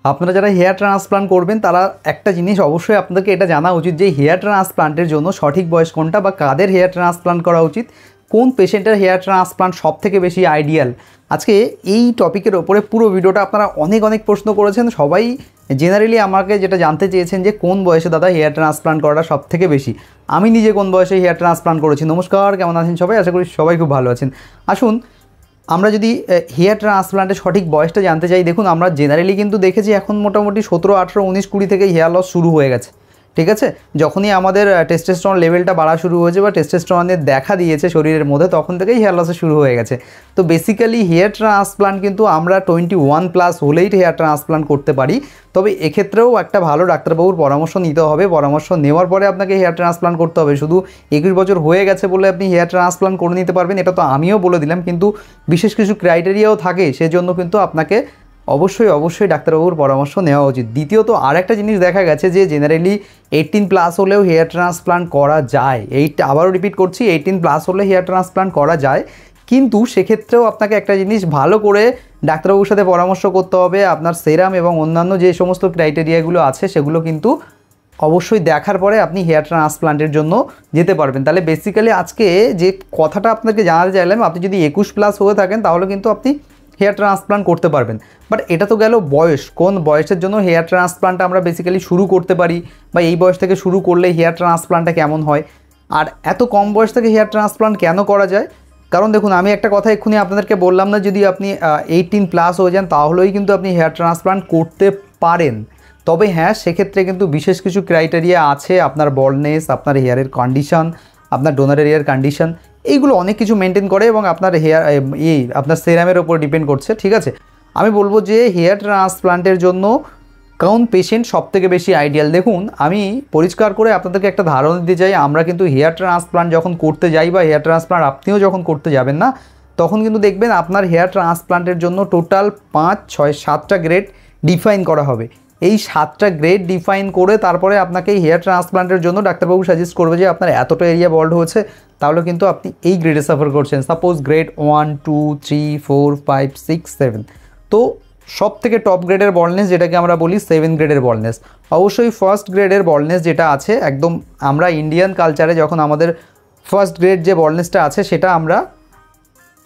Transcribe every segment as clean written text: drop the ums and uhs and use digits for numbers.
আপনারা যারা hair transplant করবেন তারা একটা জিনিস অবশ্যই আপনাদেরকে এটা জানা উচিত যে হেয়ার ট্রান্সপ্লান্টের জন্য সঠিক বয়স কোনটা বা কাদের হেয়ার ট্রান্সপ্লান্ট করা উচিত, কোন পেশেন্টের হেয়ার ট্রান্সপ্লান্ট সবথেকে বেশি আইডিয়াল। আজকে এই টপিকের ওপরে পুরো ভিডিওটা আপনারা অনেক প্রশ্ন করেছেন, সবাই জেনারেলি আমাকে যেটা জানতে চেয়েছেন যে কোন বয়সে দাদা হেয়ার ট্রান্সপ্লান্ট করাটা সবথেকে বেশি। আমি নিজে কোন বয়সে হেয়ার ট্রান্সপ্লান্ট করেছি। নমস্কার, কেমন আছেন সবাই? আশা করি সবাই খুব ভালো আছেন। আসুন আমরা যদি হেয়ার ট্রান্সপ্লান্টের সঠিক বয়সটা জানতে চাই, দেখুন আমরা জেনারেলি কিন্তু দেখেছি এখন মোটামুটি 17, 18, 19, 20 থেকে হেয়ার লস শুরু হয়ে গেছে। ঠিক আছে, যখনই আমাদের টেস্টোস্টেরন লেভেলটা বাড়া শুরু হয়েছে বা টেস্টোস্টেরনের দেখা দিয়েছে শরীরের মধ্যে, তখন থেকেই হেয়ার লস শুরু হয়ে গেছে। তো বেসিক্যালি হেয়ার ট্রান্সপ্লান্ট কিন্তু আমরা 21+ হলেই হেয়ার ট্রান্সপ্লান্ট করতে পারি। তবে এক্ষেত্রেও একটা ভালো ডাক্তারবাবুর পরামর্শ নিতে হবে। পরামর্শ নেওয়ার পরে আপনাকে হেয়ার ট্রান্সপ্লান্ট করতে হবে। শুধু 21 বছর হয়ে গেছে বলে আপনি হেয়ার ট্রান্সপ্লান্ট করে নিতে পারবেন এটা তো আমিও বলে দিলাম, কিন্তু বিশেষ কিছু ক্রাইটেরিয়াও থাকে, সেজন্য কিন্তু আপনাকে অবশ্যই ডাক্তারবাবুর পরামর্শ নেওয়া উচিত। দ্বিতীয়ত আর একটা জিনিস দেখা গেছে যে জেনারেলি 18+ হলেও হেয়ার ট্রান্সপ্লান্ট করা যায়। আবারও রিপিট করছি, 18+ হলে হেয়ার ট্রান্সপ্লান্ট করা যায়, কিন্তু সেক্ষেত্রেও আপনাকে একটা জিনিস ভালো করে ডাক্তারবাবুর সাথে পরামর্শ করতে হবে। আপনার সেরাম এবং অন্যান্য যে সমস্ত ক্রাইটেরিয়াগুলো আছে সেগুলো কিন্তু অবশ্যই দেখার পরে আপনি হেয়ার ট্রান্সপ্লান্টের জন্য যেতে পারবেন। তাহলে বেসিক্যালি আজকে যে কথাটা আপনাকে জানাতে চাইলাম, আপনি যদি 21+ হয়ে থাকেন তাহলে কিন্তু আপনি হেয়ার ট্রান্সপ্লান্ট করতে পারবেন। বাট এটা তো গেল বয়স, কোন বয়সের জন্য হেয়ার ট্রান্সপ্লান্ট আমরা বেসিক্যালি শুরু করতে পারি বা এই বয়স থেকে শুরু করলে হেয়ার ট্রান্সপ্লান্টটা কেমন হয়, আর এত কম বয়স থেকে হেয়ার ট্রান্সপ্লান্ট কেন করা যায়। কারণ দেখুন, আমি একটা কথা এক্ষুনি আপনাদেরকে বললাম না, যদি আপনি 18+ হয়ে যান তাহলেই কিন্তু আপনি হেয়ার ট্রান্সপ্লান্ট করতে পারেন। তবে হ্যাঁ, সেক্ষেত্রে কিন্তু বিশেষ কিছু ক্রাইটেরিয়া আছে। আপনার বল্ডনেস, আপনার হেয়ারের কন্ডিশন, আপনার ডোনারের হেয়ার কন্ডিশন, এইগুলো অনেক কিছু মেনটেন করে এবং আপনার হেয়ার আপনার সেরামের ওপর ডিপেন্ড করছে। ঠিক আছে, আমি বলবো যে হেয়ার ট্রান্সপ্লান্টের জন্য কোন পেশেন্ট সবথেকে বেশি আইডিয়াল। দেখুন, আমি পরিষ্কার করে আপনাদেরকে একটা ধারণা দিতে চাই, আমরা কিন্তু হেয়ার ট্রান্সপ্লান্ট যখন করতে যাই বা হেয়ার ট্রান্সপ্লান্ট আপনিও যখন করতে যাবেন না, তখন কিন্তু দেখবেন আপনার হেয়ার ট্রান্সপ্লান্টের জন্য টোটাল 5, 6, 7টা গ্রেড ডিফাইন করা হবে। এই 7টা গ্রেড ডিফাইন করে তারপরে আপনাকে হেয়ার ট্রান্সপ্লান্টের জন্য ডাক্তারবাবু সাজেস্ট করবে যে আপনার এতটা এরিয়া বল্ড হয়েছে, তাহলে কিন্তু আপনি এই গ্রেডে সাফার করছেন। Suppose grade 1, 2, 3, 4, 5, 6, 7। তো সব থেকে টপ গ্রেডের বল্ডনেস যেটাকে আমরা বলি 7 গ্রেডের বল্ডনেস। অবশ্যই ফার্স্ট গ্রেডের বল্ডনেস যেটা আছে, একদম আমরা ইন্ডিয়ান কালচারে যখন আমাদের ফার্স্ট গ্রেড যে বল্ডনেসটা আছে সেটা আমরা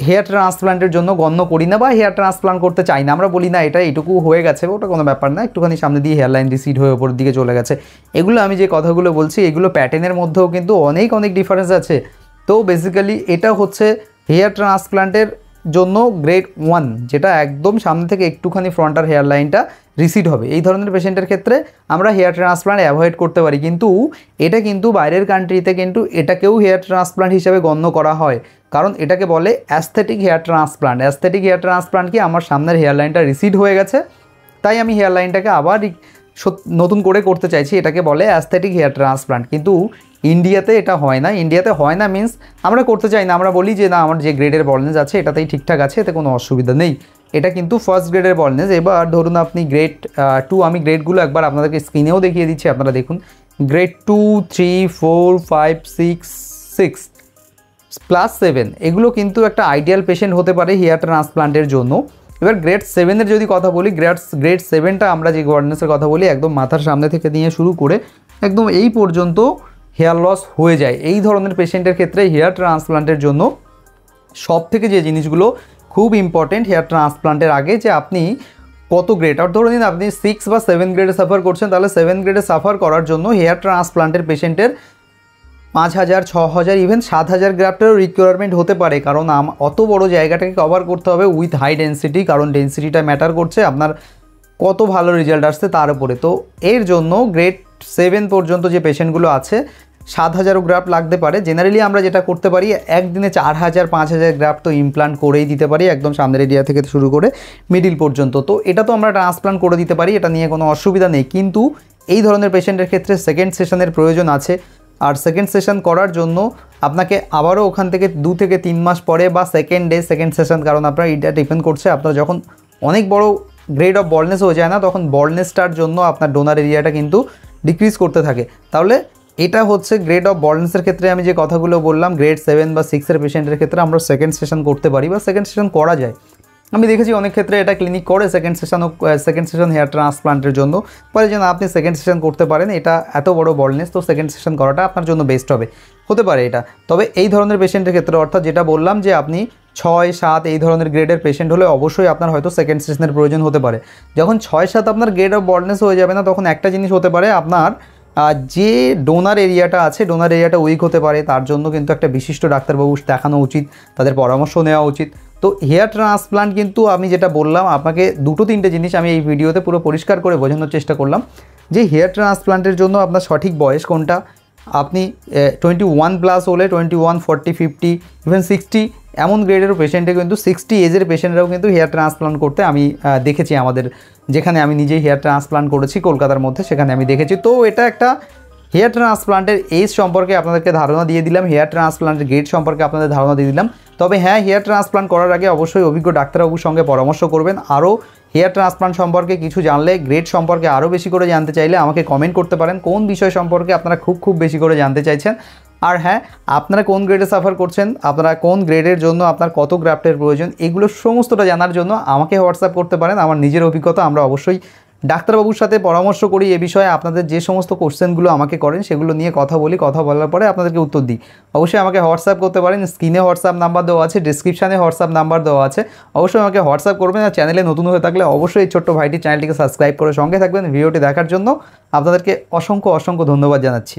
হেয়ার ট্রান্সপ্লান্টের জন্য গণ্য করি না বা হেয়ার ট্রান্সপ্লান্ট করতে চাই না। আমরা বলি না এটা এইটুকু হয়ে গেছে, ওটা কোনো ব্যাপার না, একটুখানি সামনে দিয়ে হেয়ার লাইন রিসিড হয়ে ওপরের দিকে চলে গেছে। এগুলো আমি যে কথাগুলো বলছি এগুলো প্যাটার্নের মধ্যেও কিন্তু অনেক ডিফারেন্স আছে। তো বেসিক্যালি এটা হচ্ছে হেয়ার ট্রান্সপ্লান্টের জন্য গ্রেড 1, যেটা একদম সামনে থেকে একটুখানি ফ্রন্টার হেয়ার লাইনটা রিসিড হবে। এই ধরনের পেশেন্টের ক্ষেত্রে আমরা হেয়ার ট্রান্সপ্লান্ট অ্যাভয়েড করতে পারি, কিন্তু এটা কিন্তু বাইরের কান্ট্রিতে কিন্তু এটাকেও হেয়ার ট্রান্সপ্লান্ট হিসেবে গণ্য করা হয়, কারণ এটাকে বলে aesthetic hair transplant. Aesthetic hair transplant কি, আমার সামনের হেয়ার লাইনটা রিসিড হয়ে গেছে, তাই আমি হেয়ার লাইনটাকে আবার নতুন করে করতে চাইছি, এটাকে বলে অ্যাস্থেটিক হেয়ার ট্রান্সপ্লান্ট। কিন্তু ইন্ডিয়াতে এটা হয় না। ইন্ডিয়াতে হয় না মিন্স আমরা করতে চাই না, আমরা বলি যে না আমার যে গ্রেডের বল্ডনেস আছে এটাতেই ঠিকঠাক আছে, এতে কোনো অসুবিধা নেই। এটা কিন্তু ফার্স্ট গ্রেডের বল্ডনেস। এবার ধরুন আপনি গ্রেড 2, আমি গ্রেডগুলো একবার আপনাদেরকে স্ক্রিনেও দেখিয়ে দিচ্ছি, আপনারা দেখুন। গ্রেড 2, 3, 4, 5, 6, 6+7 এগুলো কিন্তু একটা আইডিয়াল পেশেন্ট হতে পারে হেয়ার ট্রান্সপ্লান্টের জন্য। এবার গ্রেড 7-এর যদি কথা বলি, গ্রেড 7টা আমরা যে বল্ডনেসের কথা বলি, একদম মাথার সামনে থেকে নিয়ে শুরু করে একদম এই পর্যন্ত হেয়ার লস হয়ে যায়। এই ধরনের পেশেন্টের ক্ষেত্রে হেয়ার ট্রান্সপ্লান্টের জন্য সব থেকে যে জিনিসগুলো খুব ইম্পর্টেন্ট হেয়ার ট্রান্সপ্লান্টের আগে, যে আপনি কত গ্রেড, আর ধরে নিন আপনি 6 বা 7 গ্রেডে সাফার করছেন, তাহলে 7 গ্রেডে সাফার করার জন্য হেয়ার ট্রান্সপ্লান্টের পেশেন্টের 5000, 6000, ইভেন 7000 গ্রাফটেরও রিকোয়ারমেন্ট হতে পারে, কারণ অত বড় জায়গাটাকে কভার করতে হবে উইথ হাই ডেন্সিটি, কারণ ডেন্সিটিটা ম্যাটার করছে আপনার কত ভালো রেজাল্ট আসছে তার উপরে। তো এর জন্য গ্রেড 7 পর্যন্ত যে পেশেন্টগুলো আছে 7000 গ্রাফট লাগতে পারে। জেনারেলি আমরা যেটা করতে পারি, একদিনে 4000, 5000 গ্রাফট তো ইমপ্লান্ট করেই দিতে পারি, একদম সামনের এরিয়া থেকে শুরু করে মিডিল পর্যন্ত। তো এটা তো আমরা ট্রান্সপ্লান্ট করে দিতে পারি, এটা নিয়ে কোনো অসুবিধা নেই। কিন্তু এই ধরনের পেশেন্টের ক্ষেত্রে সেকেন্ড সেশনের প্রয়োজন আছে, আর সেকেন্ড সেশন করার জন্য আপনাকে আবারও ওখান থেকে 2 থেকে 3 মাস পরে বা সেকেন্ড ডে সেকেন্ড সেশন, কারণ আপনার এটা ডিপেন্ড করছে আপনার যখন অনেক বড় গ্রেড অফ বল্ডনেস হয়ে যায় না, তখন বল্ডনেসটার জন্য আপনার ডোনার এরিয়াটা কিন্তু ডিক্রিজ করতে থাকে। তাহলে এটা হচ্ছে গ্রেড অফ বল্ডনেসের ক্ষেত্রে আমি যে কথাগুলো বললাম, গ্রেড 7 বা 6-এর পেশেন্টের ক্ষেত্রে আমরা সেকেন্ড সেশন করতে পারি বা সেকেন্ড সেশন করা যায়। আমি দেখেছি অনেক ক্ষেত্রে এটা ক্লিনিক করে সেকেন্ড সেশন হেয়ার ট্রান্সপ্লান্টের জন্য, বলে যে না আপনি সেকেন্ড সেশন করতে পারেন, এটা এত বড় বলনেস, তো সেকেন্ড সেশন করাটা আপনার জন্য বেস্ট হবে, হতে পারে এটা। তবে এই ধরনের পেশেন্টের ক্ষেত্রে, অর্থাৎ যেটা বললাম যে আপনি 6-7 এই ধরনের গ্রেডের পেশেন্ট হলে অবশ্যই আপনার হয়তো সেকেন্ড সেশনের প্রয়োজন হতে পারে। যখন 6-7 আপনার গ্রেড অফ বলনেস হয়ে যাবে না, তখন একটা জিনিস হতে পারে, আপনার যে ডোনার এরিয়াটা আছে, ডোনার এরিয়াটা উইক হতে পারে, তার জন্য কিন্তু একটা বিশিষ্ট ডাক্তারবাবু দেখানো উচিত, তাদের পরামর্শ নেওয়া উচিত। তো হেয়ার ট্রান্সপ্লান্ট কিন্তু আমি যেটা বললাম আপনাকে 2-3টে জিনিস আমি এই ভিডিওতে পুরো পরিষ্কার করে বোঝানোর চেষ্টা করলাম যে হেয়ার ট্রান্সপ্লান্টের জন্য আপনার সঠিক বয়স কোনটা। আপনি 21+ হলে 21, 40, 50, ইভেন 60 এমন গ্রেডের পেশেন্টে কিন্তু 60 এজের পেশেন্টরাও কিন্তু হেয়ার ট্রান্সপ্লান্ট করতে আমি দেখেছি, আমাদের যেখানে আমি নিজেই হেয়ার ট্রান্সপ্লান্ট করেছি কলকাতার মধ্যে, সেখানে আমি দেখেছি। তো এটা একটা হেয়ার ট্রান্সপ্লান্টের এজ সম্পর্কে আপনাদেরকে ধারণা দিয়ে দিলাম, হেয়ার ট্রান্সপ্লান্টের গ্রেড সম্পর্কে আপনাদের ধারণা দিয়ে দিলাম। তবে হ্যাঁ, হেয়ার ট্রান্সপ্লান্ট করার আগে অবশ্যই অভিজ্ঞ ডাক্তারবাবুর সঙ্গে পরামর্শ করবেন। আরও হেয়ার ট্রান্সপ্লান্ট সম্পর্কে কিছু জানলে, গ্রেড সম্পর্কে আরও বেশি করে জানতে চাইলে আমাকে কমেন্ট করতে পারেন, কোন বিষয় সম্পর্কে আপনারা খুব বেশি করে জানতে চাইছেন। আর হ্যাঁ, আপনারা কোন গ্রেডে সাফার করছেন, আপনারা কোন গ্রেডের জন্য আপনার কত গ্রাফটের প্রয়োজন, এগুলো সমস্তটা জানার জন্য আমাকে হোয়াটসঅ্যাপ করতে পারেন। আমার নিজের অভিজ্ঞতা, আমরা অবশ্যই ডাক্তারবাবুর সাথে পরামর্শ করি এ বিষয়ে। আপনাদের যে সমস্ত কোশ্চেনগুলো আমাকে করেন সেগুলো নিয়ে কথা বলি, কথা বলার পরে আপনাদেরকে উত্তর দিই। অবশ্যই আমাকে হোয়াটসঅ্যাপ করতে পারেন, স্ক্রিনে হোয়াটসঅ্যাপ নাম্বার দেওয়া আছে, ডিসক্রিপশানে হোয়াটসঅ্যাপ নাম্বার দেওয়া আছে, অবশ্যই আমাকে হোয়াটসঅ্যাপ করবেন। আর চ্যানেলে নতুন হয়ে থাকলে অবশ্যই এই ছোট্ট ভাইটি চ্যানেলটিকে সাবস্ক্রাইব করে সঙ্গে থাকবেন। ভিডিওটি দেখার জন্য আপনাদেরকে অসংখ্য ধন্যবাদ জানাচ্ছি।